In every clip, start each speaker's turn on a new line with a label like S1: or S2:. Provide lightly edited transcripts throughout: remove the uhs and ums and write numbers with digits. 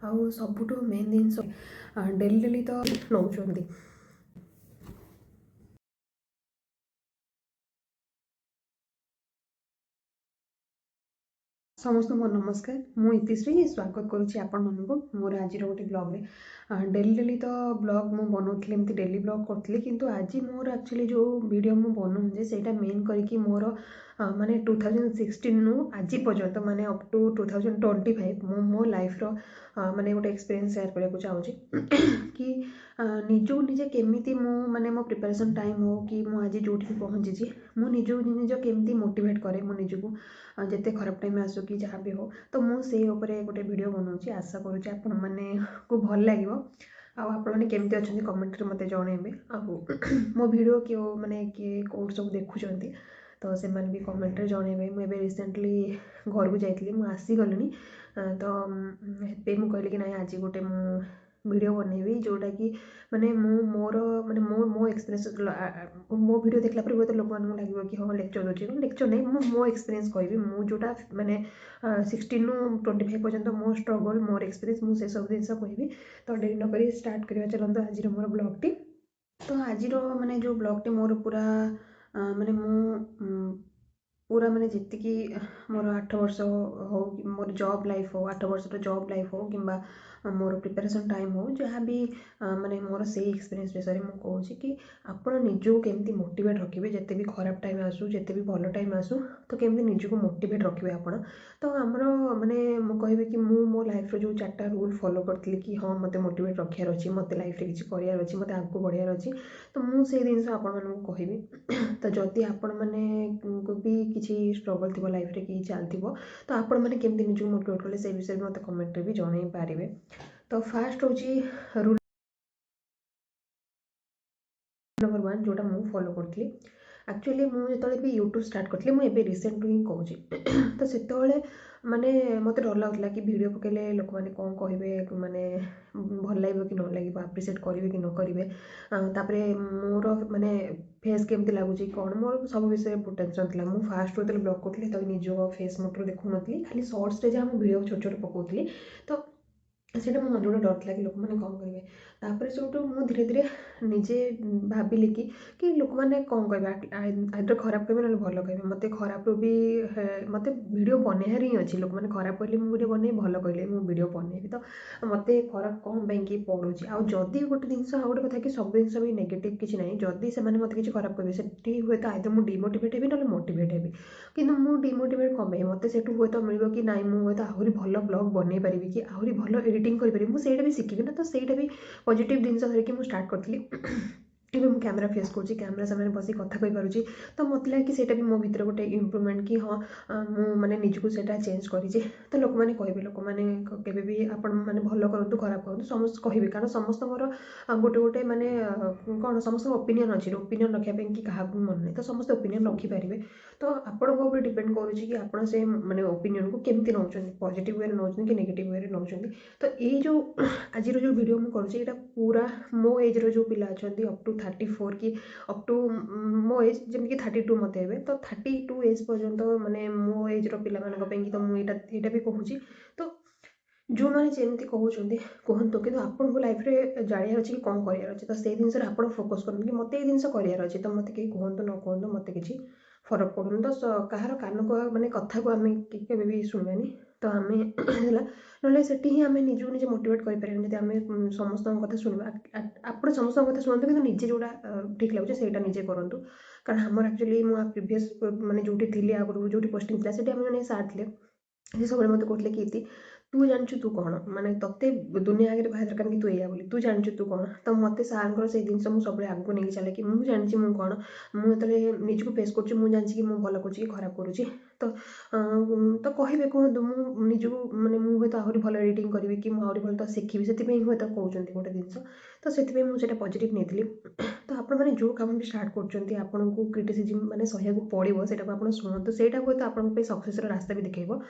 S1: आउ सबुठु मेन जिनिस daily daily तो नौचंदी। समस्त को नमस्कार, मु इतिश्री स्वागत करुच्ची आपण मानू मोर आज गोटे ब्लॉग रे डेली डेली तो ब्लॉग मु बनाऊली एमती डेली ब्लॉग करी किंतु आज मोर एक्चुअली जो वीडियो मु बनाऊे से मेन करके मोर माने 2016 नु आज पर्यंत माने अप टू 2025 मो लाइफ रो माने गोटे एक्सपीरियंस शेयर करने को चाहूँगी कि निजू निजे केमिति मु माने मो प्रिपरेशन टाइम हो कि मु आज जो पहुँची मु निजू निज केमिति मोटिवेट करे मो निजू जिते खराब टाइम आसू कि जहाँ भी हो तो मुझे गोटे वीडियो बनाऊँगी आशा करुँच आपण मैंने को भल लगे आपने केमती अच्छा कमेंट मत जनइबे मो भिड क्यों माने किए कौट सब देखुं तो से भी कमेंट जनइबे मुझे रिसेंटली घर को जाइए मुझे आसीगली तो मुझे कहली कि ना आज गोटे वीडियो बनइबी जोटा कि माने मोर माने मो एक्सपीरियंस मो वीडियो देखला पर बहुत लोक मानक लगे कि हाँ लेक्चर दूसरी लेक्चर नहीं मो एक्सपीरियंस कहबी मु जोटा माने 16 नु 25 पर्यंत मो स्ट्रगल मोर एक्सपीरियंस मुझे सब जिन कहबी तो डेरी नक स्टार्ट करवा चलते आज मोर ब्लॉग टी तो आज माने जो ब्लॉग टी मोर पूरा माने मु पूरा माने जितकी मोर 8 वर्ष हो मोर जॉब लाइफ हो 8 वर्ष जॉब लाइफ हो कि मोर प्रिपरेशन टाइम हो जहाँ भी माने मोर से एक्सपीरियंस विषय में कहूँ कि आपण निजू केमती मोटिवेट रखिए जिते भी खराब टाइम आसू जिते भी भल टाइम आसू तो केमती निजू मोटिवेट रखिए आपण तो आमर माने मुझे कि मो लाइफ जो 4टा रूल फॉलो करती कि हाँ मत मोटिवेट रखार अच्छी मत लाइफ रे किसी करार अच्छी मत आगू बढ़ार अच्छी तो मुझे जिन आपण कहबी तो जदि आपण मैंने भी किसी स्ट्रगल थी लाइफ रे कि चलती तो आपण मैंने केमती निजू मोटिवेट कले से विषय में मत कमेंट भी जन पारे तो फास्ट हूँ रूल नंबर 1 जोटा मुझे फॉलो करी एक्चुअली मुझे भी यूट्यूब स्टार्ट करी मुझे रिसेंट ही कहूँ तो से माने मत डर लगुला कि वीडियो पकेले लोक मैंने कौन कहे माने भल लगे कि न लगे आप्रिसीएट करेंगे कि न करेंगे तापर मोर माने फेस केमती लगुच कौन मोर सब विषय बहुत टेंशन था मुझे फास्ट जो ब्लॉग करी तो निज फेस मोटर देखु नी खाली सर्ट्स जहाँ वीडियो छोट छोट पकाउली तो से मन गोटे डर था कि लोक मैंने कौन करेंगे तापर सब मुझे धीरे धीरे निजे भाविली कि लोक मैंने कौन कहे आइदर खराब कहे ना भल कहे मत खराब भी मत वीडियो बनैर ही अच्छी लोक मैंने खराब कहले मुझे वीडियो बन भल कहले मुझे वीडियो बनैबी तो मत फरक कौन कि पड़ुची आउ जदि गोटे जिन गोटे कथा कि सब जिन भी नेगेटिव किसी ना जदि से मत किसी खराब कहे से हुए तो आइदर मुझे डिमोटिवेट हेबी ना मोटिवेट हेबी कि मुझे डिमोटिवेट कमे मत से हुए तो मिल कि ना मुझे आहरी भल ब्लॉग बन पारि कि आहरी भल एडिटिंग करें मुझे भी शिखी ना तो सहीटा भी पॉजिटिव जिन धरिकी स्टार्ट करी मुझे कैमरा फेस करुँची कैमरा सामने बस कथा कही पारुची तो मत लगे कि सेटा भी मो भीतर गोटे इम्प्रूवमेंट कि हाँ मुझे निजको सेटा चेंज करी तो लोक मैंने कहे लोक मैंने केबे भी आपण मैंने भल करूँ खराब करूँ समस्त कहे कारण समस्त गोटे गोटे माने कौन समस्त ओपिनियन अच्छी ओपिनियन रखापी कि क्या मन नहीं तो समस्त ओपिनियन रखिपारे तो आपण डिपेंड करुँची कि आप से माने ओपिनियन को केमती नौ पॉजिटिव वे नौ कि नेगेटिव वे नौ तो ये जो आज जो वीडियो मुझे करुँची पूरा मो एज रो जो पिला अच्छा अप टू 34 कि अप टू मो एज जमीक 32 मत हे तो 32 एज पर्यंत माने मो एज रो पिला मानक तो मुझे भी कहूँ तो जो मैंने जमी कहते कहतु कि आपको लाइफ रे जानियार अच्छे कि कौन करार अच्छे तो से जिन आप फोकस करूँ कि मत ये जिन करार अच्छे तो मत कहीं कहतु न कहतु मत किसी फरक पड़ूनी तो कहार कान को मैंने कथा को आम के शुणवानी तो आम ना से आम निजू निजे मोटिवेट करें जब आम समस्त कथा शुणा आप समस्त कथा शुणु कि निजे जोड़ा ठीक लगे से निजे करूँ कारण आमर एक्चुअली मुझे प्रिवियस मैंने जो थी आगुरी जो पोस्टिंग थी आम जन सार थे सब मत कहते कि तू जानचु तू कौन माने तते दुनिया आगे बाहर दरकार कि तू एया बोली तू जानचु तू कौन तो मत सार से जिन मुझे सब आगे नहीं चले कि मुझे जानी मुझे कौन मुझे निजको फेस कर मुझे जानी कि मुझे भल कर खराब करुँची तो तो कहे कहतु मुझको माने मुझे तो आहरी भल एडिटिंग करी कि मुझे भल तो शिखी से हूँ तो कहते गोटे जिन तो से मुझे पॉजिटिव नहीं तो आप जो कम भी स्टार्ट कर आपको क्रिटिसिजम माने सहू पड़ो से शुणु से हूँ तो आप सक्सेस रास्ता भी देखो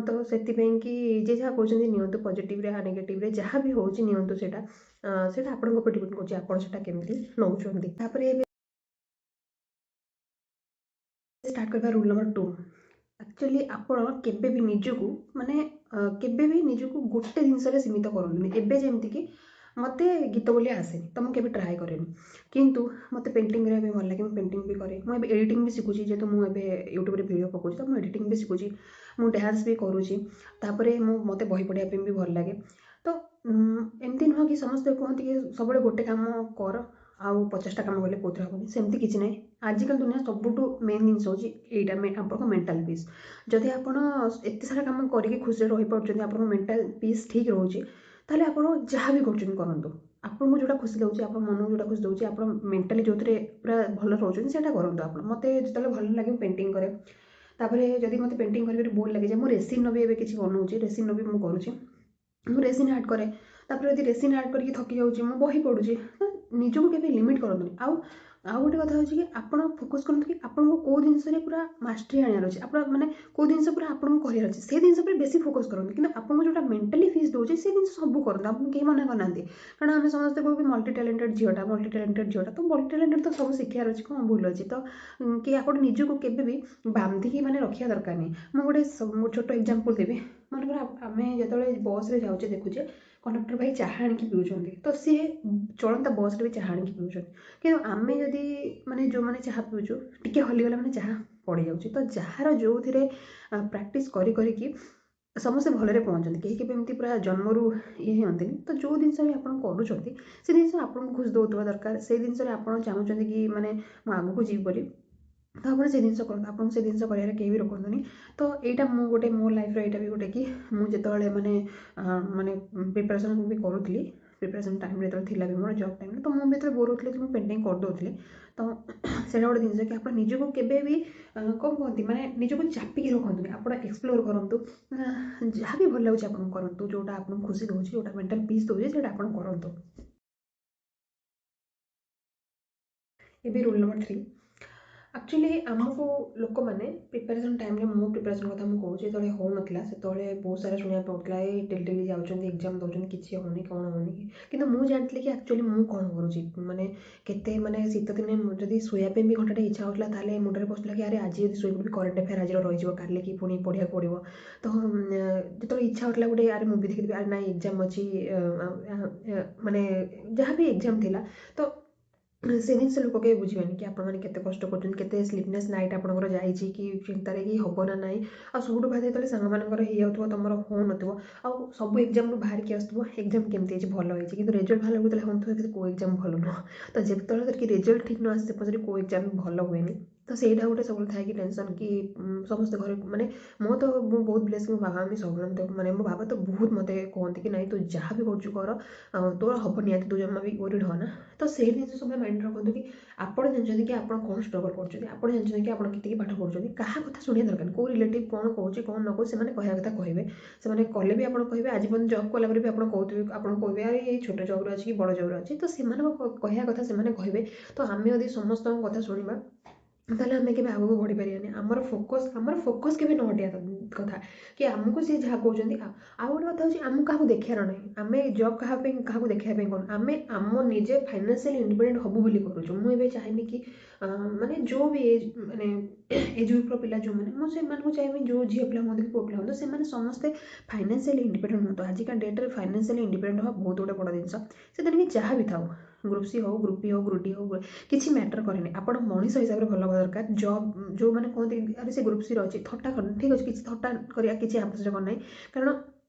S1: तो से कि जे जहाँ कहते नियंतु पॉजिटिव रे नेगेटिव रे जहाँ भी होची नियंतु सेटा सेटा आपन ऊपर डिपेंड करछि आपन सेटा केमती नउछंती तापरे स्टार्ट करबा रूल नंबर 2 एक्चुअली आपण केबे भी निजको माने କେବେ ବି ନିଜକୁ ଗୋଟେ ଜିନିଷରେ ସୀମିତ କରନ୍ତୁନି। ଏବେ ଯେମିତିକି ମୋତେ ଗୀତ ବୋଲି ଆସେନି ତ ମୁଁ କେବେ ଟ୍ରାଏ କରେନି, କିନ୍ତୁ ମୋତେ ପେଣ୍ଟିଂ କରିବା ପାଇଁ ଭଲ ଲାଗେ, ମୁଁ ପେଣ୍ଟିଂ ବି କରେ। ମୁଁ ଏବେ ଏଡ଼ିଟିଂ ବି ଶିଖୁଛି, ଯେହେତୁ ମୁଁ ଏବେ ୟୁଟ୍ୟୁବରେ ଭିଡ଼ିଓ ପକାଉଛି ତ ମୁଁ ଏଡ଼ିଟିଂ ବି ଶିଖୁଛି, ମୁଁ ଡ୍ୟାନ୍ସ ବି କରୁଛି। ତାପରେ ମୋତେ ବହି ପଢ଼ିବା ପାଇଁ ବି ଭଲ ଲାଗେ। ତ ଏମିତି ନୁହଁ କି ସମସ୍ତେ କୁହନ୍ତି କି ସବୁବେଳେ ଗୋଟେ କାମ କର ଆଉ 50ଟା କାମ କଲେ କେଉଁଥିରେ ହେବନି, ସେମିତି କିଛି ନାହିଁ। ଆଜିକାଲି ଦୁନିଆ ସବୁଠୁ ମେନ୍ ଜିନିଷ ହେଉଛି ଏଇଟା, ଆପଣଙ୍କ ମେଣ୍ଟାଲ୍ ପିସ୍। ଯଦି ଆପଣ ଏତେ ସାରା କାମ କରିକି ଖୁସିରେ ରହିପାରୁଛନ୍ତି, ଆପଣଙ୍କ ମେଣ୍ଟାଲ୍ ପିସ୍ ଠିକ୍ ରହୁଛି, ତାହେଲେ ଆପଣ ଯାହା ବି କରୁଛନ୍ତି କରନ୍ତୁ। ଆପଣଙ୍କୁ ଯେଉଁଟା ଖୁସି ଦେଉଛି, ଆପଣ ମନକୁ ଯେଉଁଟା ଖୁସି ଦେଉଛି, ଆପଣ ମେଣ୍ଟାଲି ଯେଉଁଥିରେ ପୁରା ଭଲ ରହୁଛନ୍ତି ସେଇଟା କରନ୍ତୁ ଆପଣ। ମୋତେ ଯେତେବେଳେ ଭଲ ଲାଗେ ମୁଁ ପେଣ୍ଟିଂ କରେ। ତାପରେ ଯଦି ମୋତେ ପେଣ୍ଟିଂ କରିବାରେ ବୋର୍ ଲାଗିଯାଏ, ମୁଁ ରେସିନ୍ର ବି ଏବେ କିଛି ବନଉଛି, ରେସିନ୍ର ବି ମୁଁ କରୁଛି। ମୁଁ ରେସିନ୍ ଆର୍ଟ କରେ। ତାପରେ ଯଦି ରେସିନ୍ ଆର୍ଟ କରିକି ଥକି ଯାଉଛି, ମୁଁ ବହି ପଢ଼ୁଛି। ତ ନିଜକୁ କେବେ ଲିମିଟ୍ କରନ୍ତୁନି। ଆଉ ଗୋଟେ କଥା ହେଉଛି କି ଆପଣ ଫୋକସ୍ କରନ୍ତୁ କି ଆପଣଙ୍କୁ କେଉଁ ଜିନିଷରେ ପୁରା ମାଷ୍ଟରୀ ଆଣିବାର ଅଛି, ଆପଣ ମାନେ କେଉଁ ଜିନିଷ ପୁରା ଆପଣଙ୍କୁ କରିବାର ଅଛି, ସେ ଜିନିଷ ଉପରେ ବେଶୀ ଫୋକସ୍ କରନ୍ତୁ। କିନ୍ତୁ ଆପଣଙ୍କୁ ଯେଉଁଟା ମେଣ୍ଟାଲି ପିସ୍ ଦେଉଛି ସେ ଜିନିଷ ସବୁ କରନ୍ତୁ, ଆପଣ କେହି ମନା କରିନାହାନ୍ତି। କାରଣ ଆମେ ସମସ୍ତେ କହିବୁ ମଲ୍ଟି ଟ୍ୟାଲେଣ୍ଟେଡ୍ ଝିଅଟା, ତ ମଲ୍ଟି ଟ୍ୟାଲେଣ୍ଟେଡ୍ ତ ସବୁ ଶିଖିବାର ଅଛି, କ'ଣ ଭୁଲ ଅଛି? ତ କି ଆପଣ ନିଜକୁ କେବେ ବି ବାନ୍ଧିକି ମାନେ ରଖିବା ଦରକାର ନାହିଁ। ମୁଁ ଗୋଟେ ଛୋଟ ଏକ୍ଜାମ୍ପଲ୍ ଦେବି। ମନେକର ଆମେ ଯେତେବେଳେ ବସ୍ରେ ଯାଉଛେ ଦେଖୁଛେ କଣ୍ଡକ୍ଟର ଭାଇ ଚାହା ଆଣିକି ପିଉଛନ୍ତି, ତ ସିଏ ଚଳନ୍ତା ବସ୍ରେ ବି ଚାହା ଆଣିକି ପିଉଛନ୍ତି। କିନ୍ତୁ ଆମେ ଯଦି ମାନେ ଯେଉଁମାନେ ଚାହା ପିଉଛୁ ଟିକେ ହଲିଗଲା ମାନେ ଚାହା ପଡ଼ିଯାଉଛି। ତ ଯାହାର ଯେଉଁଥିରେ ପ୍ରାକ୍ଟିସ୍ କରିକି ସମସ୍ତେ ଭଲରେ ପହଞ୍ଚନ୍ତି, କେହି କେବେ ଏମିତି ପୁରା ଜନ୍ମରୁ ହୁଅନ୍ତିନି। ତ ଯେଉଁ ଜିନିଷ ବି ଆପଣ କରୁଛନ୍ତି ସେ ଜିନିଷ ଆପଣଙ୍କୁ ଖୁସି ଦେଉଥିବା ଦରକାର। ସେଇ ଜିନିଷରେ ଆପଣ ଚାହୁଁଛନ୍ତି କି ମାନେ ମୁଁ ଆଗକୁ ଯିବି ବୋଲି, ତ ଆପଣ ସେ ଜିନିଷ କରନ୍ତୁ, ଆପଣଙ୍କୁ ସେ ଜିନିଷ କରିବାରେ କେହି ବି ରୋକନ୍ତୁନି। ତ ଏଇଟା ମୁଁ ଗୋଟେ ମୋ ଲାଇଫ୍ର ଏଇଟା ବି ଗୋଟେ କି ମୁଁ ଯେତେବେଳେ ମାନେ ପ୍ରିପାରେସନ୍ ବି କରୁଥିଲି, ପ୍ରିପାରେସନ୍ ଟାଇମ୍ରେ ଯେତେବେଳେ ଥିଲା ବି ମୋର ଜବ୍ ଟାଇମ୍ରେ, ତ ମୁଁ ବି ଯେତେବେଳେ ବୋର୍ ହେଉଥିଲି ମୁଁ ପେଣ୍ଟିଂ କରିଦେଉଥିଲି। ତ ସେଇଟା ଗୋଟେ ଜିନିଷ କି ଆପଣ ନିଜକୁ କେବେ ବି କ'ଣ କୁହନ୍ତି ମାନେ ନିଜକୁ ଚାପିକି ରଖନ୍ତୁନି, ଆପଣ ଏକ୍ସପ୍ଲୋର୍ କରନ୍ତୁ। ଯାହା ବି ଭଲ ଲାଗୁଛି ଆପଣ କରନ୍ତୁ, ଯେଉଁଟା ଆପଣଙ୍କୁ ଖୁସି ଦେଉଛି, ଯେଉଁଟା ମେଣ୍ଟାଲ୍ ପିସ୍ ଦେଉଛି ସେଇଟା ଆପଣ କରନ୍ତୁ। ଏବେ ରୁଲ୍ ନମ୍ବର 3, ଆକ୍ଚୁଆଲି ଆମକୁ ଲୋକମାନେ ପ୍ରିପାରେସନ୍ ଟାଇମ୍ରେ, ମୋ ପ୍ରିପାରେସନ୍ କଥା ମୁଁ କହୁଛି, ଯେତେବେଳେ ହେଉନଥିଲା ସେତେବେଳେ ବହୁତ ସାରା ଶୁଣିବାକୁ ପଡ଼ୁଥିଲା, ଏଇ ଡେଲି ଯାଉଛନ୍ତି ଏକ୍ଜାମ୍ ଦେଉଛନ୍ତି, କିଛି ହେଉନି କ'ଣ ହେଉନି। କିନ୍ତୁ ମୁଁ ଜାଣିଥିଲି କି ଆକ୍ଚୁଆଲି ମୁଁ କ'ଣ କରୁଛି, ମାନେ କେତେ ମାନେ ଶୀତ ଦିନେ ଯଦି ଶୋଇବା ପାଇଁ ବି ଘଣ୍ଟାଟେ ଇଚ୍ଛା ହେଉଥିଲା, ତାହେଲେ ମୁଣ୍ଡରେ ପଶୁଥିଲା କି ଆରେ ଆଜି ଯଦି ଶୋଇପଡ଼ିବି କରେଣ୍ଟ ଆଫେୟାର୍ ଆଜିର ରହିଯିବ, କାଲି କି ପୁଣି ପଢ଼ିବାକୁ ପଡ଼ିବ। ତ ଯେତେବେଳେ ଇଚ୍ଛା ହେଉଥିଲା ଗୋଟେ ଆରେ ମୁଭି ଦେଖିଦେବି, ଆରେ ନାଇଁ ଏକ୍ଜାମ୍ ଅଛି, ମାନେ ଯାହା ବି ଏକ୍ଜାମ୍ ଥିଲା, ତ ସେ ଜିନିଷ ଲୋକ କେହି ବୁଝିବେନି କି ଆପଣମାନେ କେତେ କଷ୍ଟ କରୁଛନ୍ତି, କେତେ ସ୍ଲିପନେସ୍ ନାଇଟ୍ ଆପଣଙ୍କର ଯାଇଛି, କି ଚିନ୍ତାରେ କି ହେବ ନା ନାହିଁ। ଆଉ ସବୁଠୁ ବାଦ ଯେତେବେଳେ ସାଙ୍ଗମାନଙ୍କର ହେଇଯାଉଥିବ, ତମର ହେଉନଥିବ, ଆଉ ସବୁ ଏକ୍ଜାମ୍ରୁ ବାହାରିକି ଆସୁଥିବ ଏକ୍ଜାମ୍ କେମିତି ହେଇଛି, ଭଲ ହେଇଛି, କିନ୍ତୁ ରେଜଲ୍ଟ ବାହାରିଲା ଯେତେବେଳେ ହେଉଥିବ କିନ୍ତୁ କେଉଁ ଏକ୍ଜାମ୍ ଭଲ ନୁହଁ। ତ ଯେତେବେଳେ କି ରେଜଲ୍ଟ ଠିକ୍ ନ ଆସେ ସେ ପଛରେ କେଉଁ ଏକ୍ଜାମ୍ ଭଲ ହୁଏନି। ତ ସେଇଟା ଗୋଟେ ସବୁବେଳେ ଥାଏ କି ଟେନସନ୍ କି ସମସ୍ତେ ଘରେ ମାନେ ମୁଁ ବହୁତ ବ୍ଲେସ୍, ମୋ ବାବା ବି ସବୁବେଳେ ମାନେ ମୋ ବାବା ତ ବହୁତ ମୋତେ କୁହନ୍ତି କି ନାଇଁ ତୁ ଯାହା ବି କରୁଛୁ କର, ତୋର ହେବ ନିହାତି, ତୁ ଜମା ବି ୱରିଡ୍ ହନା। ତ ସେଇ ଜିନିଷ ସବୁବେଳେ ମାଇଣ୍ଡରେ ରଖନ୍ତୁ କି ଆପଣ ଜାଣିଛନ୍ତି କି ଆପଣ କ'ଣ ଷ୍ଟ୍ରଗଲ୍ କରୁଛନ୍ତି, ଆପଣ ଜାଣିଛନ୍ତି କି ଆପଣ କେତିକି ପାଠ ପଢ଼ୁଛନ୍ତି। କାହା କଥା ଶୁଣିବା ଦରକାର ନାହିଁ, କେଉଁ ରିଲେଟିଭ୍ କ'ଣ କହୁଛି କ'ଣ ନ କହୁଛି, ସେମାନେ କହିବା କଥା କହିବେ, ସେମାନେ କଲେ ବି ଆପଣ କହିବେ। ଆଜି ପର୍ଯ୍ୟନ୍ତ ଜବ୍ କଲା ପରେ ବି ଆପଣ କହିବେ ଆରେ ଏଇ ଛୋଟ ଜବ୍ରେ ଅଛି କି ବଡ଼ ଜବ୍ରେ ଅଛି, ତ ସେମାନଙ୍କ କହିବା କଥା ସେମାନେ କହିବେ। ତ ଆମେ ଯଦି ସମସ୍ତଙ୍କ କଥା ଶୁଣିବା ତାହେଲେ ଆମେ କେବେ ଆଗକୁ ବଢ଼ିପାରିବାନି। ଆମର ଫୋକସ୍ କେବେ ନ ହଟିବା କଥା କି ଆମକୁ ସିଏ ଯାହା କହୁଛନ୍ତି। ଆଉ ଗୋଟେ କଥା ହେଉଛି ଆମକୁ କାହାକୁ ଦେଖିବାର ନାହିଁ, ଆମେ ଜବ୍ କାହାକୁ ଦେଖାଇବା ପାଇଁ କରୁନୁ, ଆମେ ଆମ ନିଜେ ଫାଇନାନ୍ସିଆଲି ଇଣ୍ଡିପେଣ୍ଡେଣ୍ଟ ହେବୁ ବୋଲି କରୁଛୁ। ମୁଁ ଏବେ ଚାହିଁବି କି ମାନେ ଯେଉଁ ବି ମାନେ ଏଜ୍ ଗ୍ରୁପ୍ର ପିଲା ଯେଉଁମାନେ, ମୁଁ ସେମାନଙ୍କୁ ଚାହିଁବି ଯେଉଁ ଝିଅ ପିଲା ହୁଅନ୍ତୁ କି ପୁଅ ପିଲା ହୁଅନ୍ତୁ, ସେମାନେ ସମସ୍ତେ ଫାଇନାନ୍ସିଆଲି ଇଣ୍ଡିପେଣ୍ଡେଣ୍ଟ ହୁଅନ୍ତୁ। ଆଜିକା ଡେଟ୍ରେ ଫାଇନାନ୍ସିଆଲି ଇଣ୍ଡିପେଣ୍ଡେଣ୍ଟ ହେବା ବହୁତ ଗୋଟେ ବଡ଼ ଜିନିଷ। ସେଥିରେ କି ଯାହା ବି ଥାଉ, ଗ୍ରୁପ୍ ସି ହେଉ, ଗ୍ରୁପ୍ ବି ହେଉ, ଗ୍ରୁପ୍ ଡି ହେଉ, କିଛି ମ୍ୟାଟର୍ କରେନି। ଆପଣ ମଣିଷ ହିସାବରେ ଭଲ ହେବା ଦରକାର। ଜବ୍ ଯେଉଁମାନେ କୁହନ୍ତି ଆରେ ସେ ଗ୍ରୁପ୍ ସିରେ ଅଛି, ଥଟ୍ଟା କରନି, ଠିକ୍ ଅଛି, କିଛି ଥଟ୍ଟା କରିବା କିଛି ଆବଶ୍ୟକ ନାହିଁ। କାରଣ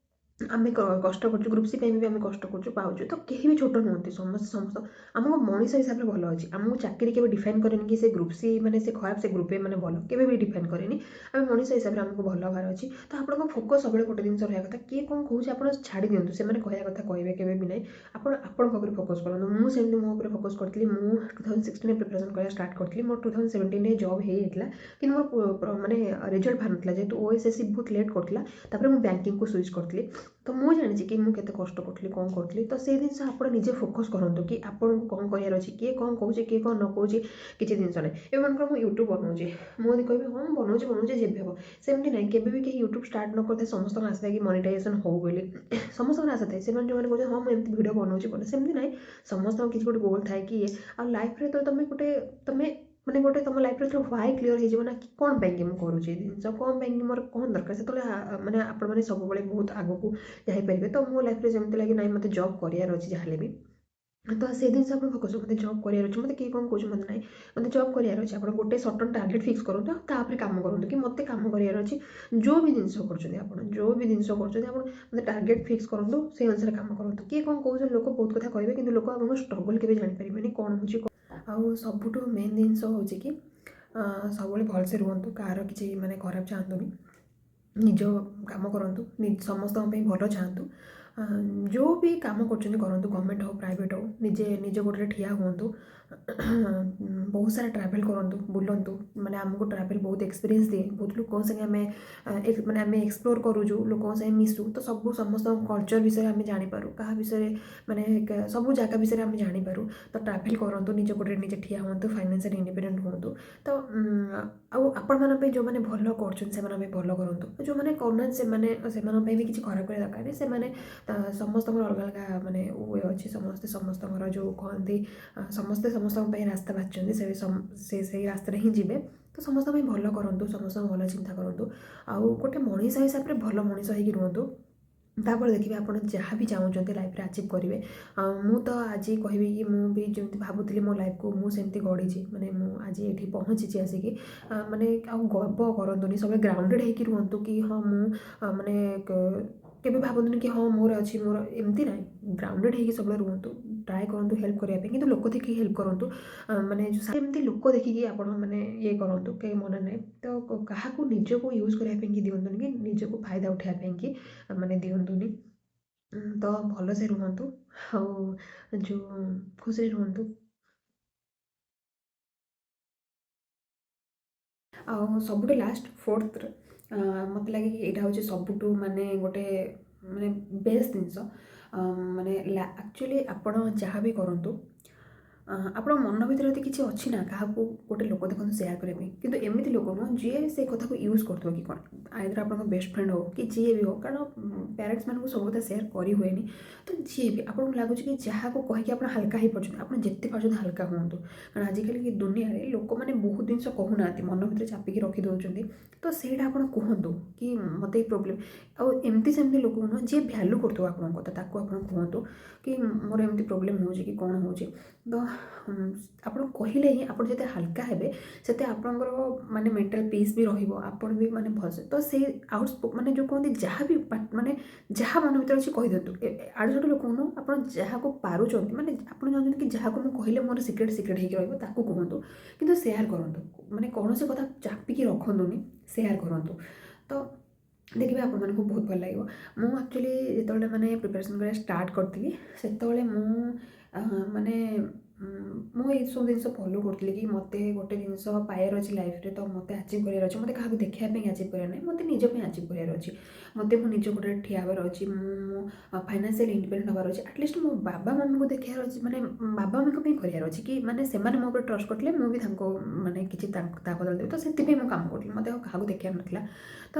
S1: ଆମେ କଷ୍ଟ କରୁଛୁ, ଗ୍ରୁପ୍ ସି ପାଇଁ ବି ଆମେ କଷ୍ଟ କରୁଛୁ, ପାଉଛୁ। ତ କେହି ବି ଛୋଟ ନୁହନ୍ତି, ସମସ୍ତ ଆମକୁ ମଣିଷ ହିସାବରେ ଭଲ ଅଛି। ଆମକୁ ଚାକିରି କେବେ ଡିଫାଇନ୍ କରେନି କି ସେ ଗ୍ରୁପ୍ ସି ମାନେ ସେ ଖରାପ, ସେ ଗ୍ରୁପ୍ ଏ ମାନେ ଭଲ, କେବେ ବି ଡିଫାଇନ୍ କରେନି। ଆମେ ମଣିଷ ହିସାବରେ ଆମକୁ ଭଲ ହେବାର ଅଛି। ତ ଆପଣଙ୍କ ଫୋକସ୍ ସବୁବେଳେ ଗୋଟେ ଜିନିଷ ରହିବା କଥା, କିଏ କ'ଣ କହୁଛି ଆପଣ ଛାଡ଼ି ଦିଅନ୍ତୁ, ସେମାନେ କହିବା କଥା କହିବେ, କେବେ ବି ନାହିଁ। ଆପଣ ଆପଣଙ୍କ ଉପରେ ଫୋକସ୍ କରନ୍ତୁ। ମୁଁ ସେମିତି ମୋ ଉପରେ ଫୋକସ୍ କରିଥିଲି। ମୁଁ 2016ରେ ପ୍ରିପାରେସନ୍ କରିବା ଷ୍ଟାର୍ଟ କରିଥିଲି, ମୋର 2017ରେ ଜବ୍ ହେଇଯାଇଥିଲା, କିନ୍ତୁ ମୋର ମାନେ ରେଜଲ୍ଟ ବାହାରି ନଥିଲା, ଯେହେତୁ OSSC ବହୁତ ଲେଟ୍ କରିଥିଲା। ତାପରେ ମୁଁ ବ୍ୟାଙ୍କିଙ୍ଗକୁ ସୁଇଚ୍ କରିଥିଲି। ତ ମୁଁ ଜାଣିଛି କି ମୁଁ କେତେ କଷ୍ଟ କରୁଥିଲି, କ'ଣ କରୁଥିଲି। ତ ସେଇ ଜିନିଷ ଆପଣ ନିଜେ ଫୋକସ୍ କରନ୍ତୁ କି ଆପଣଙ୍କୁ କ'ଣ କରିବାର ଅଛି, କିଏ କ'ଣ କହୁଛି, କିଏ କ'ଣ ନ କହୁଛି, କିଛି ଜିନିଷ ନାହିଁ। ଏବେ ମନେକର ମୁଁ ୟୁଟ୍ୟୁବ୍ ବନାଉଛି, ମୁଁ ଯଦି କହିବି ହଁ ମୁଁ ବନାଉଛି ଯେବେ ହେବ, ସେମିତି ନାହିଁ। କେବେ ବି କେହି ୟୁଟ୍ୟୁବ୍ ଷ୍ଟାର୍ଟ ନ କରିଥାଏ ସମସ୍ତଙ୍କର ଆଶା ଥାଏ କି ମନିଟାଇଜେସନ୍ ହଉ ବୋଲି, ସମସ୍ତଙ୍କର ଆଶା ଥାଏ। ସେମାନେ ଯେଉଁମାନେ କହୁଛନ୍ତି ହଁ ମୁଁ ଏମିତି ଭିଡ଼ିଓ ବନାଉଛି, ସେମିତି ନାହିଁ। ସମସ୍ତଙ୍କର କିଛି ଗୋଟେ ଗୋଲ୍ ଥାଏ କି ଆଉ ଲାଇଫ୍ରେ ତ ତମେ ମାନେ ଗୋଟେ ତୁମ ଲାଇଫ୍ରେ ଯେତେବେଳେ ହ୍ୱାଇ କ୍ଲିୟର୍ ହେଇଯିବ ନା କି କ'ଣ ପାଇଁକି ମୁଁ କରୁଛି ଏ ଜିନିଷ, କ'ଣ ପାଇଁକି ମୋର କ'ଣ ଦରକାର, ସେତେବେଳେ ମାନେ ଆପଣମାନେ ସବୁବେଳେ ବହୁତ ଆଗକୁ ଯାଇପାରିବେ। ତ ମୋ ଲାଇଫ୍ରେ ଯେମିତି ଲାଗି ନାହିଁ ମୋତେ ଜବ୍ କରିବାର ଅଛି ଯାହାହେଲେ ବି, ତ ସେଇ ଜିନିଷ ଆପଣ ଫୋକସ୍ ମୋତେ ଜବ୍ କରିବାର ଅଛି, ମୋତେ କିଏ କ'ଣ କହୁଛି ମୋତେ ନାହିଁ, ମୋତେ ଜବ୍ କରିବାର ଅଛି। ଆପଣ ଗୋଟେ ସର୍ଟନ୍ ଟାର୍ଗେଟ୍ ଫିକ୍ସ କରନ୍ତୁ ଆଉ ତାପରେ କାମ କରନ୍ତୁ କି ମୋତେ କାମ କରିବାର ଅଛି। ଯେଉଁ ବି ଜିନିଷ କରୁଛନ୍ତି ଆପଣ, ଯେଉଁ ବି ଜିନିଷ କରୁଛନ୍ତି ଆପଣ ମୋତେ ଟାର୍ଗେଟ୍ ଫିକ୍ସ କରନ୍ତୁ, ସେଇ ଅନୁସାରେ କାମ କରନ୍ତୁ। କିଏ କ'ଣ କହୁଛନ୍ତି, ଲୋକ ବହୁତ କଥା କହିବେ କିନ୍ତୁ ଲୋକ ଆପଣଙ୍କ ଷ୍ଟ୍ରଗଲ୍ କେବେ ଜାଣିପାରିବେନି କ'ଣ ହେଉଛି। ଆଉ ସବୁଠୁ ମେନ୍ ଜିନିଷ ହେଉଛି କି ସବୁବେଳେ ଭଲସେ ରୁହନ୍ତୁ, କାହାର କିଛି ମାନେ ଖରାପ ଚାହାନ୍ତୁନି, ନିଜ କାମ କରନ୍ତୁ, ସମସ୍ତଙ୍କ ପାଇଁ ଭଲ ଚାହାନ୍ତୁ। ଯେଉଁ ବି କାମ କରୁଛନ୍ତି କରନ୍ତୁ, ଗଭର୍ଣ୍ଣମେଣ୍ଟ ହଉ ପ୍ରାଇଭେଟ୍ ହଉ, ନିଜେ ନିଜ ଗୋଡ଼ରେ ଠିଆ ହୁଅନ୍ତୁ। ବହୁତ ସାରା ଟ୍ରାଭେଲ୍ କରନ୍ତୁ, ବୁଲନ୍ତୁ, ମାନେ ଆମକୁ ଟ୍ରାଭେଲ୍ ବହୁତ ଏକ୍ସପିରିଏନ୍ସ ଦିଏ। ବହୁତ ଲୋକଙ୍କ ସାଙ୍ଗେ ଆମେ ମାନେ ଆମେ ଏକ୍ସପ୍ଲୋର୍ କରୁଛୁ, ଲୋକଙ୍କ ସାଙ୍ଗେ ମିଶୁ, ତ ସମସ୍ତଙ୍କ କଲଚର୍ ବିଷୟରେ ଆମେ ଜାଣିପାରୁ, କାହା ବିଷୟରେ ମାନେ ସବୁ ଜାଗା ବିଷୟରେ ଆମେ ଜାଣିପାରୁ। ତ ଟ୍ରାଭେଲ୍ କରନ୍ତୁ, ନିଜ ଗୋଡ଼ରେ ନିଜେ ଠିଆ ହୁଅନ୍ତୁ, ଫାଇନାନ୍ସିଆଲି ଇଣ୍ଡିପେଣ୍ଡେଣ୍ଟ ହୁଅନ୍ତୁ। ତ ଆଉ ଆପଣମାନଙ୍କ ପାଇଁ ଯେଉଁମାନେ ଭଲ କରୁଛନ୍ତି ସେମାନଙ୍କ ପାଇଁ ଭଲ କରନ୍ତୁ, ଯେଉଁମାନେ କରୁନାହାନ୍ତି ସେମାନଙ୍କ ପାଇଁ ବି କିଛି ଖରାପ କରିବା ଦରକାର ନାହିଁ। ସେମାନେ ସମସ୍ତଙ୍କର ଅଲଗା ଅଲଗା ମାନେ ୱେ ଅଛି, ସମସ୍ତେ ସମସ୍ତଙ୍କର ଯେଉଁ କହନ୍ତି ସମସ୍ତେ ସମସ୍ତଙ୍କ ପାଇଁ ରାସ୍ତା ବାଛିଛନ୍ତି, ସେଇ ରାସ୍ତାରେ ହିଁ ଯିବେ। ତ ସମସ୍ତଙ୍କ ପାଇଁ ଭଲ କରନ୍ତୁ, ସମସ୍ତଙ୍କୁ ଭଲ ଚିନ୍ତା କରନ୍ତୁ, ଆଉ ଗୋଟେ ମଣିଷ ହିସାବରେ ଭଲ ମଣିଷ ହେଇକି ରୁହନ୍ତୁ। ତାପରେ ଦେଖିବେ ଆପଣ ଯାହା ବି ଚାହୁଁଛନ୍ତି ଲାଇଫ୍ରେ ଆଚିଭ୍ କରିବେ। ମୁଁ ତ ଆଜି କହିବି କି ମୁଁ ବି ଯେମିତି ଭାବୁଥିଲି ମୋ ଲାଇଫ୍କୁ ମୁଁ ସେମିତି ଗଢ଼ିଛି, ମାନେ ମୁଁ ଆଜି ଏଠି ପହଞ୍ଚିଛି ଆସିକି। ମାନେ ଆଉ ଗର୍ବ କରନ୍ତୁନି, ସବୁବେଳେ ଗ୍ରାଉଣ୍ଡେଡ଼ ହେଇକି ରୁହନ୍ତୁ କି ହଁ ମୁଁ ମାନେ କେବେ ଭାବନ୍ତୁନି କି ହଁ ମୋର ଅଛି, ମୋର ଏମିତି ନାହିଁ। ଗ୍ରାଉଣ୍ଡେଡ଼ ହେଇକି ସବୁବେଳେ ରୁହନ୍ତୁ, ଟ୍ରାଏ କରନ୍ତୁ ହେଲ୍ପ କରିବା ପାଇଁ, କିନ୍ତୁ ଲୋକ ଦେଖିକି ହେଲ୍ପ କରନ୍ତୁ। ମାନେ ଏମିତି ଲୋକ ଦେଖିକି ଆପଣ ମାନେ ଇଏ କରନ୍ତୁ, କେହି ମନା ନାହିଁ। ତ କାହାକୁ ନିଜକୁ ୟୁଜ୍ କରିବା ପାଇଁକି ଦିଅନ୍ତୁନି, କି ନିଜକୁ ଫାଇଦା ଉଠାଇବା ପାଇଁକି ମାନେ ଦିଅନ୍ତୁନି। ତ ଭଲସେ ରୁହନ୍ତୁ, ଆଉ ଯେଉଁ ଖୁସିରେ ରୁହନ୍ତୁ। ଆଉ ସବୁଠୁ ଲାଷ୍ଟ ଫୋର୍ଥରେ ମୋତେ ଲାଗେ କି ଏଇଟା ହେଉଛି ସବୁଠୁ ମାନେ ଗୋଟେ ମାନେ ବେଷ୍ଟ ଜିନିଷ। ମାନେ ଆକ୍ଚୁଆଲି ଆପଣ ଯାହା ବି କରନ୍ତୁ, ଆପଣଙ୍କ ମନ ଭିତରେ ଯଦି କିଛି ଅଛି ନା କାହାକୁ ଗୋଟେ ଲୋକ ଦେଖନ୍ତୁ ସେୟାର କରିବା ପାଇଁ, କିନ୍ତୁ ଏମିତି ଲୋକ ନୁହଁ ଯିଏ ସେ କଥାକୁ ୟୁଜ୍ କରୁଥିବ କି କ'ଣ, ଆଇଦର ଆପଣଙ୍କ ବେଷ୍ଟ ଫ୍ରେଣ୍ଡ ହଉ କି ଯିଏ ବି ହଉ, କାରଣ ପ୍ୟାରେଣ୍ଟସ୍ମାନଙ୍କୁ ସବୁ କଥା ସେୟାର କରି ହୁଏନି। ତ ଯିଏ ବି ଆପଣଙ୍କୁ ଲାଗୁଛି କି ଯାହାକୁ କହିକି ଆପଣ ହାଲକା ହେଇପାରୁଛନ୍ତି, ଆପଣ ଯେତେ ପାରୁଛନ୍ତି ହାଲକା ହୁଅନ୍ତୁ। କାରଣ ଆଜିକାଲି ଦୁନିଆରେ ଲୋକମାନେ ବହୁତ ଜିନିଷ କହୁନାହାନ୍ତି, ମନ ଭିତରେ ଚାପିକି ରଖିଦେଉଛନ୍ତି। ତ ସେଇଟା ଆପଣ କୁହନ୍ତୁ କି ମୋତେ ଏଇ ପ୍ରୋବ୍ଲେମ୍, ଆଉ ଏମିତି ସେମିତି ଲୋକକୁ ନୁହଁ, ଯିଏ ଭ୍ୟାଲୁ କରୁଥିବ ଆପଣଙ୍କ କଥା ତାକୁ ଆପଣ କୁହନ୍ତୁ କି ମୋର ଏମିତି ପ୍ରୋବ୍ଲେମ୍ ହେଉଛି କି କ'ଣ ହେଉଛି। ତ ଆପଣ କହିଲେ ହିଁ ଆପଣ ଯେତେ ହାଲକା ହେବେ ସେତେ ଆପଣଙ୍କର ମାନେ ମେଣ୍ଟାଲ ପିସ୍ ବି ରହିବ, ଆପଣ ବି ମାନେ ଭଲସେ। ତ ସେଇ ମାନେ ଯେଉଁ କୁହନ୍ତି ଯାହା ବି ମାନେ ଯାହା ମନ ଭିତରେ ଅଛି କହିଦିଅନ୍ତୁ। ଆଡ଼ୁ ସାଡ଼ୁ ଲୋକ ନୁହଁ, ଆପଣ ଯାହାକୁ ପାରୁଛନ୍ତି, ମାନେ ଆପଣ ଜାଣନ୍ତି କି ଯାହାକୁ ମୁଁ କହିଲେ ମୋର ସିକ୍ରେଟ୍ ହେଇକି ରହିବ ତାକୁ କୁହନ୍ତୁ, କିନ୍ତୁ ସେୟାର କରନ୍ତୁ। ମାନେ କୌଣସି କଥା ଚାପିକି ରଖନ୍ତୁନି, ସେୟାର କରନ୍ତୁ। ତ ଦେଖିବେ ଆପଣମାନଙ୍କୁ ବହୁତ ଭଲ ଲାଗିବ। ମୁଁ ଆକ୍ଚୁଆଲି ଯେତେବେଳେ ମାନେ ପ୍ରିପାରେସନ୍ କରିବା ଷ୍ଟାର୍ଟ କରିଥିଲି, ସେତେବେଳେ ମୁଁ ମାନେ ମୁଁ ଏଇସବୁ ଜିନିଷ ଫଲୋ କରୁଥିଲି କି ମୋତେ ଗୋଟେ ଜିନିଷ ପାଇବାର ଅଛି ଲାଇଫ୍ରେ, ତ ମୋତେ ଆଚିଭ୍ କରିବାର ଅଛି। ମୋତେ କାହାକୁ ଦେଖିବା ପାଇଁ ଆଚିଭ୍ କରିବାର ନାହିଁ, ମୋତେ ନିଜ ପାଇଁ ଆଚିଭ୍ କରିବାର ଅଛି। ମୋତେ ମୋ ନିଜ ଗୋଡ଼ରେ ଠିଆ ହେବାର ଅଛି, ମୁଁ ଫାଇନାନ୍ସିଆଲି ଇଣ୍ଡିପେଣ୍ଡେଣ୍ଟ ହେବାର ଅଛି। ଆଟଲିଷ୍ଟ ମୋ ବାବା ମମିଙ୍କୁ ଦେଖିବାର ଅଛି, ମାନେ ବାବା ମମିଙ୍କ ପାଇଁ କରିବାର ଅଛି କି ମାନେ ସେମାନେ ମୋ ଉପରେ ଟ୍ରଷ୍ଟ କରିଥିଲେ, ମୁଁ ବି ତାଙ୍କୁ ମାନେ କିଛି ତା ବଦଳରେ ଦେବି। ତ ସେଥିପାଇଁ ମୁଁ କାମ କରୁଥିଲି, ମୋତେ ଆଉ କାହାକୁ ଦେଖିବାର ନଥିଲା। ତ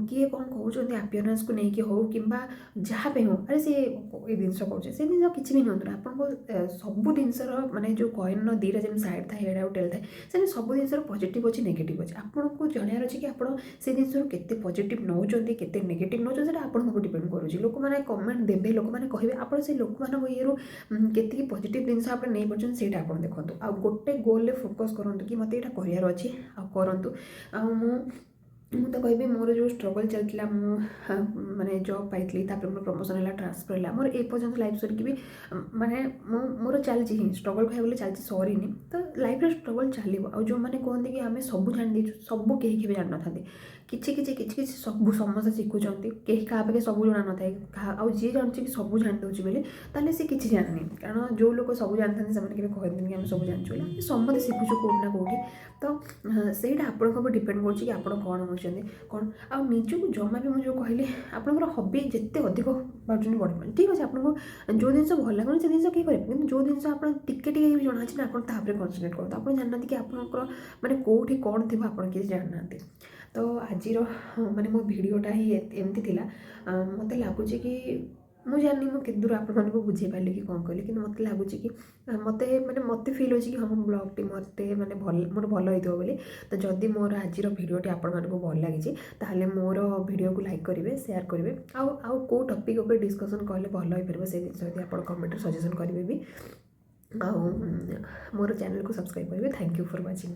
S1: କିଏ କ'ଣ କହୁଛନ୍ତି ଆପିୟରାନ୍ସକୁ ନେଇକି ହଉ କିମ୍ବା ଯାହା ପାଇଁ ହଉ, ଆରେ ସିଏ ଏଇ ଜିନିଷ କରୁଛି, ସେ ଜିନିଷ କିଛି ବି ନିଅନ୍ତୁ ନା। ଆପଣଙ୍କ ସବୁ ଜିନିଷର ମାନେ ଯେଉଁ କଏନ୍ର ଦୁଇଟା ଯେମିତି ସାଇଡ଼୍ ଥାଏ, ହେଡ଼୍ ଆଉ ଟେଲ୍ ଥାଏ, ସେମିତି ସବୁ ଜିନିଷର ପଜିଟିଭ୍ ଅଛି ନେଗେଟିଭ୍ ଅଛି। ଆପଣଙ୍କୁ ଜାଣିବାର ଅଛି କି ଆପଣ ସେ ଜିନିଷରୁ କେତେ ପଜିଟିଭ୍ ନେଉଛନ୍ତି, କେତେ ନେଗେଟିଭ୍ ନେଉଛନ୍ତି, ସେଇଟା ଆପଣଙ୍କ ଉପରେ ଡିପେଣ୍ଡ କରୁଛି। ଲୋକମାନେ କମେଣ୍ଟ ଦେବେ, ଲୋକମାନେ କହିବେ, ଆପଣ ସେ ଲୋକମାନଙ୍କ ଇଏରୁ କେତିକି ପଜିଟିଭ୍ ଜିନିଷ ଆପଣ ନେଇପାରୁଛନ୍ତି ସେଇଟା ଆପଣ ଦେଖନ୍ତୁ। ଆଉ ଗୋଟେ ଗୋଲ୍ରେ ଫୋକସ୍ କରନ୍ତୁ କି ମୋତେ ଏଇଟା କରିବାର ଅଛି, ଆଉ କରନ୍ତୁ। ଆଉ ମୁଁ ତ କହିବି ମୋର ଯେଉଁ ଷ୍ଟ୍ରଗଲ୍ ଚାଲିଥିଲା, ମୁଁ ମାନେ ଜବ୍ ପାଇଥିଲି, ତାପରେ ମୋର ପ୍ରମୋସନ୍ ହେଲା, ଟ୍ରାନ୍ସଫର୍ ହେଲା, ମୋର ଏପର୍ଯ୍ୟନ୍ତ ଲାଇଫ୍ ସରିକି ବି ମାନେ ମୋର ଚାଲିଛି ହିଁ ଷ୍ଟ୍ରଗଲ୍, କହିବାକୁ ଗଲେ ଚାଲିଛି, ସରିନି। ତ ଲାଇଫ୍ରେ ଷ୍ଟ୍ରଗଲ୍ ଚାଲିବ। ଆଉ ଯେଉଁମାନେ କୁହନ୍ତି କି ଆମେ ସବୁ ଜାଣିଦେଇଛୁ, ସବୁ କେହି କେବେ ଜାଣିନଥାନ୍ତି। କିଛି ସବୁ ସମସ୍ତେ ଶିଖୁଛନ୍ତି, କେହି କାହା ପାଖେ ସବୁ ଜଣା ନଥାଏ। ଆଉ ଯିଏ ଜାଣୁଛି କି ସବୁ ଜାଣିଦେଉଛି ବୋଲି, ତାହେଲେ ସେ କିଛି ଜାଣିନି। କାରଣ ଯେଉଁ ଲୋକ ସବୁ ଜାଣିଥାନ୍ତି ସେମାନେ କେବେ କହନ୍ତିନି କି ଆମେ ସବୁ ଜାଣିଛୁ ବୋଲି। ଆମେ ସମସ୍ତେ ଶିଖୁଛୁ କେଉଁଠି ନା କେଉଁଠି। ତ ସେଇଟା ଆପଣଙ୍କ ଉପରେ ଡିପେଣ୍ଡ କରୁଛି କି ଆପଣ କ'ଣ ହେଉଛନ୍ତି କ'ଣ। ଆଉ ନିଜକୁ ଜମା ବି ମୁଁ ଯେଉଁ କହିଲି, ଆପଣଙ୍କର ହବି ଯେତେ ଅଧିକ ପାରୁଛନ୍ତି ବଢ଼ିପାରୁଛନ୍ତି, ଠିକ୍ ଅଛି। ଆପଣଙ୍କୁ ଯେଉଁ ଜିନିଷ ଭଲ ଲାଗୁନି ସେ ଜିନିଷ କେହି କରିବେ, କିନ୍ତୁ ଯେଉଁ ଜିନିଷ ଆପଣ ଟିକେ ବି ଜଣା ଅଛି ନା, ଆପଣ ତା ଉପରେ କନସେନ୍ଟ୍ରେଟ୍ କରନ୍ତୁ। ଆପଣ ଜାଣିନାହାନ୍ତି କି ଆପଣଙ୍କର ମାନେ କେଉଁଠି କ'ଣ ଥିବ, ଆପଣ କିଛି ଜାଣିନାହାନ୍ତି। ତ ଆଜିର ମାନେ ମୋ ଭିଡ଼ିଓଟା ହିଁ ଏମିତି ଥିଲା। ମୋତେ ଲାଗୁଛି କି ମୁଁ ଜାଣିନି ମୁଁ କେତେ ଦୂର ଆପଣମାନଙ୍କୁ ବୁଝେଇ ପାରିଲି କି କ'ଣ କହିଲି, କିନ୍ତୁ ମୋତେ ଲାଗୁଛି କି ମୋତେ ଫିଲ୍ ହେଉଛି କି ହଁ ମୋ ବ୍ଲଗ୍ଟି ମୋତେ ମାନେ ମୋର ଭଲ ହେଇଥିବ ବୋଲି। ତ ଯଦି ମୋର ଆଜିର ଭିଡ଼ିଓଟି ଆପଣମାନଙ୍କୁ ଭଲ ଲାଗିଛି ତାହେଲେ ମୋର ଭିଡ଼ିଓକୁ ଲାଇକ୍ କରିବେ, ସେୟାର କରିବେ, ଆଉ କେଉଁ ଟପିକ୍ ଉପରେ ଡିସ୍କସନ୍ କଲେ ଭଲ ହେଇପାରିବ ସେ ଜିନିଷ ଯଦି ଆପଣ କମେଣ୍ଟରେ ସଜେସନ୍ କରିବେ ବି, ଆଉ ମୋର ଚ୍ୟାନେଲକୁ ସବସ୍କ୍ରାଇବ୍ କରିବେ। Thank you for watching.